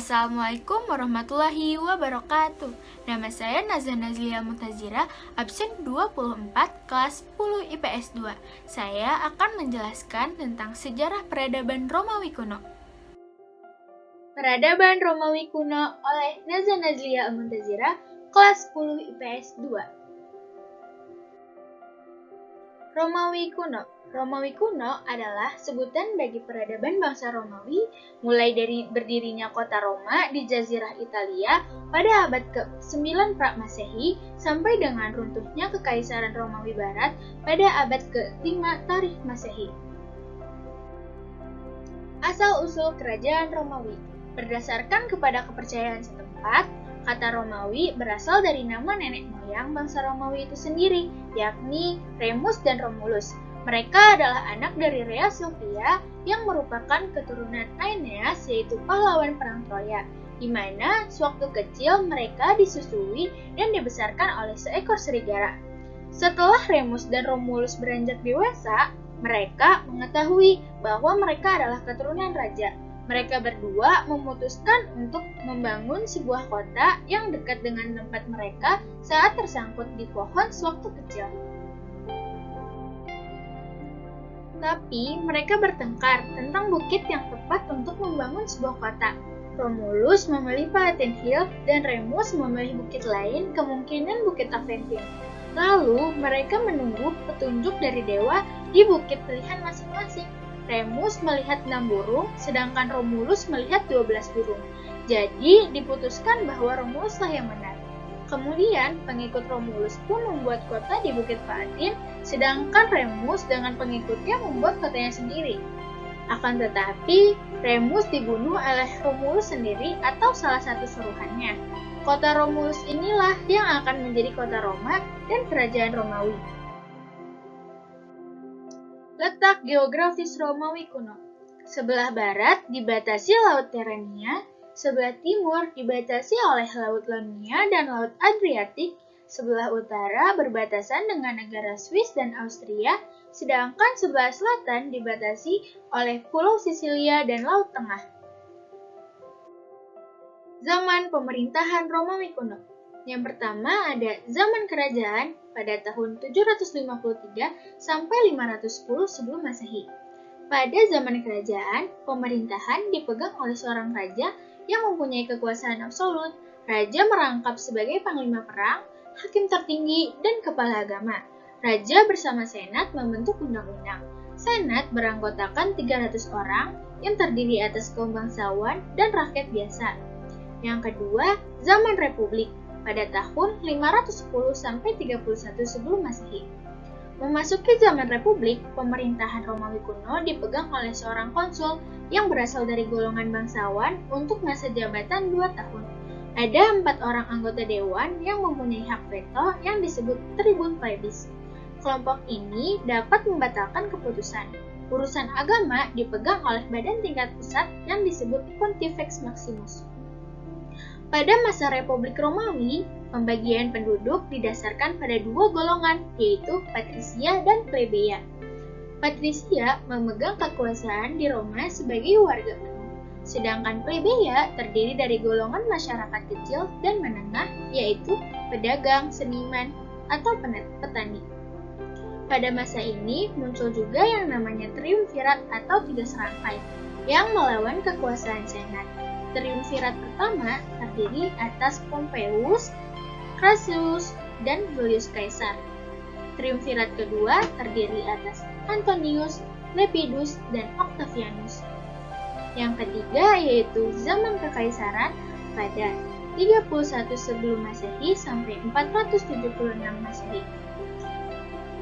Assalamualaikum warahmatullahi wabarakatuh. Nama saya Nazah Nazlia Muntazira, absen 24, kelas 10 IPS 2. Saya akan menjelaskan tentang sejarah peradaban Romawi kuno. Peradaban Romawi kuno oleh Nazah Nazlia Muntazira, kelas 10 IPS 2. Romawi kuno. Romawi kuno adalah sebutan bagi peradaban bangsa Romawi, mulai dari berdirinya kota Roma di Jazirah Italia pada abad ke-9 Pra-Masehi sampai dengan runtuhnya Kekaisaran Romawi Barat pada abad ke-5 Tarikh Masehi. Asal-usul kerajaan Romawi. Berdasarkan kepada kepercayaan setempat, kata Romawi berasal dari nama nenek moyang bangsa Romawi itu sendiri, yakni Remus dan Romulus. Mereka adalah anak dari Rhea Silvia yang merupakan keturunan Aeneas, yaitu pahlawan perang Troya, di mana sewaktu kecil mereka disusui dan dibesarkan oleh seekor serigala. Setelah Remus dan Romulus beranjak dewasa, mereka mengetahui bahwa mereka adalah keturunan raja. Mereka berdua memutuskan untuk membangun sebuah kota yang dekat dengan tempat mereka saat tersangkut di pohon sewaktu kecil. Tapi mereka bertengkar tentang bukit yang tepat untuk membangun sebuah kota. Romulus memilih Palatine Hill dan Remus memilih bukit lain, kemungkinan Bukit Aventin. Lalu mereka menunggu petunjuk dari dewa di bukit pilihan masing-masing. Remus melihat 6 burung, sedangkan Romulus melihat 12 burung. Jadi diputuskan bahwa Romulus lah yang menang. Kemudian pengikut Romulus pun membuat kota di Bukit Palatine, sedangkan Remus dengan pengikutnya membuat kotanya sendiri. Akan tetapi, Remus dibunuh oleh Romulus sendiri atau salah satu suruhannya. Kota Romulus inilah yang akan menjadi kota Roma dan kerajaan Romawi. Letak geografis Romawi kuno. Sebelah barat dibatasi Laut Tyrrhenia, sebelah timur dibatasi oleh Laut Ionia dan Laut Adriatik, sebelah utara berbatasan dengan negara Swiss dan Austria, sedangkan sebelah selatan dibatasi oleh Pulau Sisilia dan Laut Tengah. Zaman pemerintahan Romawi kuno. Yang pertama ada zaman kerajaan pada tahun 753 sampai 510 sebelum Masehi. Pada zaman kerajaan, pemerintahan dipegang oleh seorang raja yang mempunyai kekuasaan absolut. Raja merangkap sebagai panglima perang, hakim tertinggi, dan kepala agama. Raja bersama senat membentuk undang-undang. Senat beranggotakan 300 orang yang terdiri atas kaum bangsawan dan rakyat biasa. Yang kedua, zaman republik pada tahun 510 sampai 31 sebelum Masehi. Memasuki zaman republik, pemerintahan Romawi kuno dipegang oleh seorang konsul yang berasal dari golongan bangsawan untuk masa jabatan 2 tahun. Ada 4 orang anggota dewan yang mempunyai hak veto yang disebut tribun plebis. Kelompok ini dapat membatalkan keputusan. Urusan agama dipegang oleh badan tingkat pusat yang disebut Pontifex Maximus. Pada masa Republik Romawi, pembagian penduduk didasarkan pada 2 golongan, yaitu patrisia dan plebeia. Patrisia memegang kekuasaan di Roma sebagai warga penuh, sedangkan plebeia terdiri dari golongan masyarakat kecil dan menengah, yaitu pedagang, seniman, atau petani. Pada masa ini muncul juga yang namanya triumvirat atau 3 serangkai, yang melawan kekuasaan senat. Triumvirat pertama terdiri atas Pompeius, Crassus, dan Julius Caesar. Triumvirat kedua terdiri atas Antonius, Lepidus, dan Octavianus. Yang ketiga yaitu zaman kekaisaran pada 31 sebelum Masehi sampai 476 Masehi.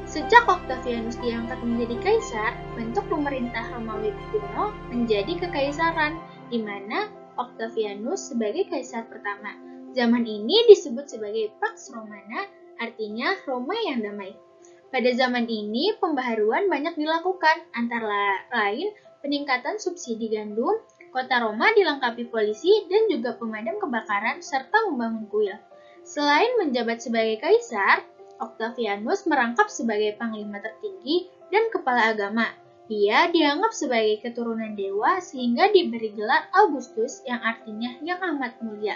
Sejak Octavianus diangkat menjadi kaisar, bentuk pemerintah Romawi kuno menjadi kekaisaran, di mana Octavianus sebagai kaisar pertama. Zaman ini disebut sebagai Pax Romana, artinya Roma yang damai. Pada zaman ini, pembaharuan banyak dilakukan, antara lain peningkatan subsidi gandum, kota Roma dilengkapi polisi dan juga pemadam kebakaran, serta membangun kuil. Selain menjabat sebagai kaisar, Octavianus merangkap sebagai panglima tertinggi dan kepala agama. Dia dianggap sebagai keturunan dewa sehingga diberi gelar Augustus yang artinya yang amat mulia.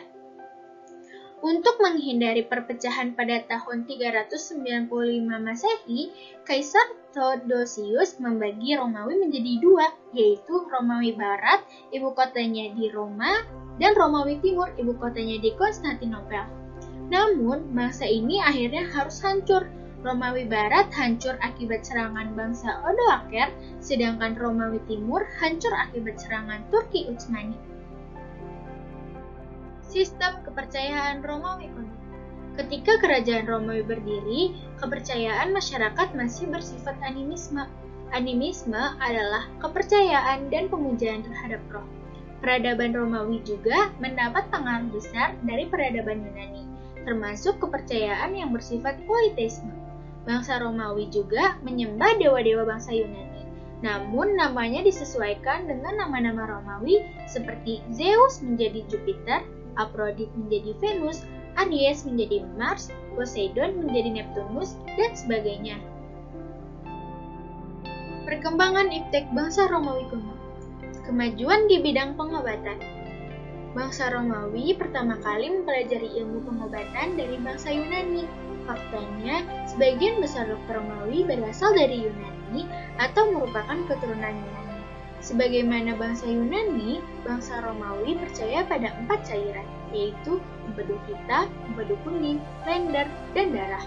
Untuk menghindari perpecahan pada tahun 395 Masehi, Kaisar Theodosius membagi Romawi menjadi dua, yaitu Romawi Barat, ibu kotanya di Roma, dan Romawi Timur, ibu kotanya di Konstantinopel. Namun, bangsa ini akhirnya harus hancur. Romawi Barat hancur akibat serangan bangsa Odoaker, sedangkan Romawi Timur hancur akibat serangan Turki Utsmani. Sistem kepercayaan Romawi kuno. Ketika kerajaan Romawi berdiri, kepercayaan masyarakat masih bersifat animisme. Animisme adalah kepercayaan dan pemujaan terhadap roh. Peradaban Romawi juga mendapat pengaruh besar dari peradaban Yunani, termasuk kepercayaan yang bersifat politeisme. Bangsa Romawi juga menyembah dewa-dewa bangsa Yunani, namun namanya disesuaikan dengan nama-nama Romawi seperti Zeus menjadi Jupiter, Aphrodite menjadi Venus, Aries menjadi Mars, Poseidon menjadi Neptunus, dan sebagainya. Perkembangan iptek bangsa Romawi kuno. Kemajuan di bidang pengobatan. Bangsa Romawi pertama kali mempelajari ilmu pengobatan dari bangsa Yunani. Faktanya, sebagian besar dokter Romawi berasal dari Yunani atau merupakan keturunan Yunani. Sebagaimana bangsa Yunani, bangsa Romawi percaya pada 4 cairan, yaitu empedu hitam, empedu kuning, lender, dan darah.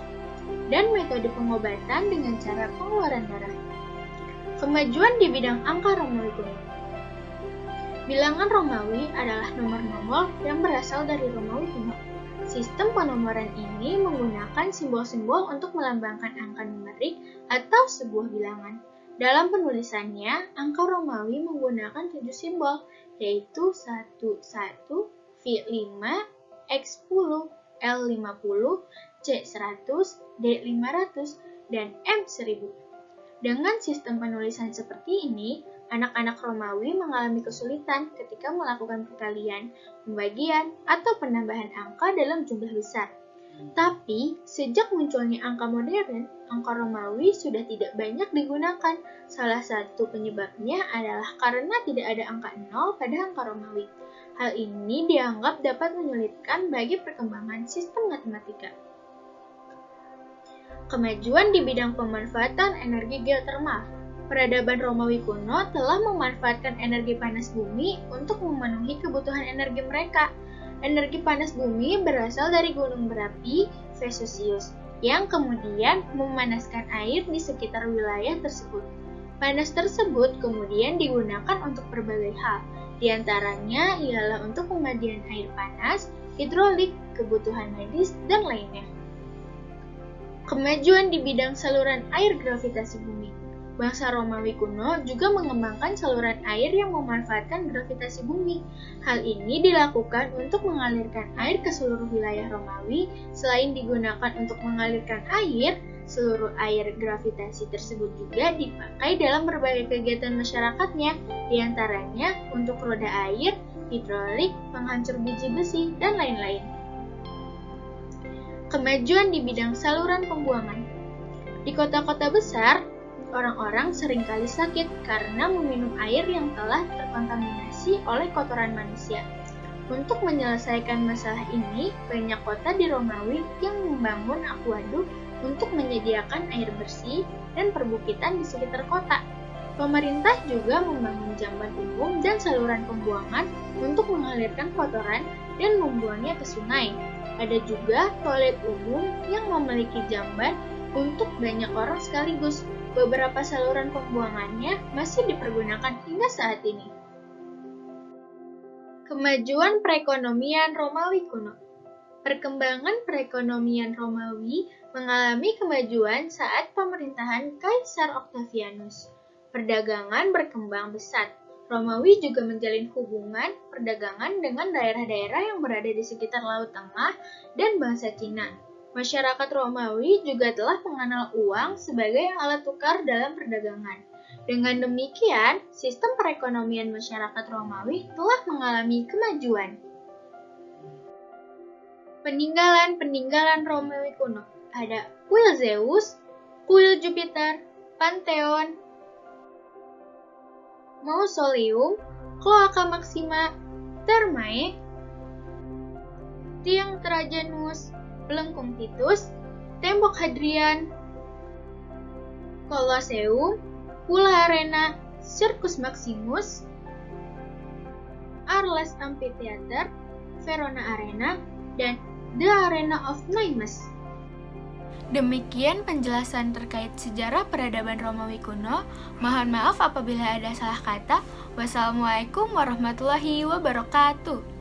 Dan metode pengobatan dengan cara pengeluaran darah. Kemajuan di bidang angka Romawi kuno. Bilangan Romawi adalah nomor-nomor yang berasal dari Romawi kuno. Sistem penomoran ini menggunakan simbol-simbol untuk melambangkan angka numerik atau sebuah bilangan. Dalam penulisannya, angka Romawi menggunakan 7 simbol, yaitu 11, V5, X10, L50, C100, D500, dan M1000. Dengan sistem penulisan seperti ini, anak-anak Romawi mengalami kesulitan ketika melakukan perkalian, pembagian, atau penambahan angka dalam jumlah besar. Tapi, sejak munculnya angka modern, angka Romawi sudah tidak banyak digunakan. Salah satu penyebabnya adalah karena tidak ada angka 0 pada angka Romawi. Hal ini dianggap dapat menyulitkan bagi perkembangan sistem matematika. Kemajuan di bidang pemanfaatan energi geotermal. Peradaban Romawi kuno telah memanfaatkan energi panas bumi untuk memenuhi kebutuhan energi mereka. Energi panas bumi berasal dari gunung berapi Vesuvius yang kemudian memanaskan air di sekitar wilayah tersebut. Panas tersebut kemudian digunakan untuk berbagai hal, di antaranya ialah untuk pemandian air panas, hidrolik, kebutuhan medis, dan lainnya. Kemajuan di bidang saluran air gravitasi bumi. Bangsa Romawi kuno juga mengembangkan saluran air yang memanfaatkan gravitasi bumi. Hal ini dilakukan untuk mengalirkan air ke seluruh wilayah Romawi. Selain digunakan untuk mengalirkan air, seluruh air gravitasi tersebut juga dipakai dalam berbagai kegiatan masyarakatnya, di antaranya untuk roda air, hidrolik, penghancur biji besi, dan lain-lain. Kemajuan di bidang saluran pembuangan. Di kota-kota besar, orang-orang seringkali sakit karena meminum air yang telah terkontaminasi oleh kotoran manusia. Untuk menyelesaikan masalah ini, banyak kota di Romawi yang membangun akuaduk untuk menyediakan air bersih dan perbukitan di sekitar kota. Pemerintah juga membangun jamban umum dan saluran pembuangan untuk mengalirkan kotoran dan membuangnya ke sungai. Ada juga toilet umum yang memiliki jamban untuk banyak orang sekaligus. Beberapa saluran pembuangannya masih dipergunakan hingga saat ini. Kemajuan perekonomian Romawi kuno. Perkembangan perekonomian Romawi mengalami kemajuan saat pemerintahan Kaisar Octavianus. Perdagangan berkembang pesat. Romawi juga menjalin hubungan perdagangan dengan daerah-daerah yang berada di sekitar Laut Tengah dan bangsa Cina. Masyarakat Romawi juga telah mengenal uang sebagai alat tukar dalam perdagangan. Dengan demikian, sistem perekonomian masyarakat Romawi telah mengalami kemajuan. Peninggalan-peninggalan Romawi kuno. Ada kuil Zeus, kuil Jupiter, Pantheon, Mausoleum, Cloaca Maxima Thermae, Tiang Trajanus, Melengkung Titus, Tembok Hadrian, Colosseum, Pula Arena, Circus Maximus, Arles Amphitheater, Verona Arena, dan The Arena of Nemours. Demikian penjelasan terkait sejarah peradaban Romawi kuno. Mohon maaf apabila ada salah kata. Wassalamualaikum warahmatullahi wabarakatuh.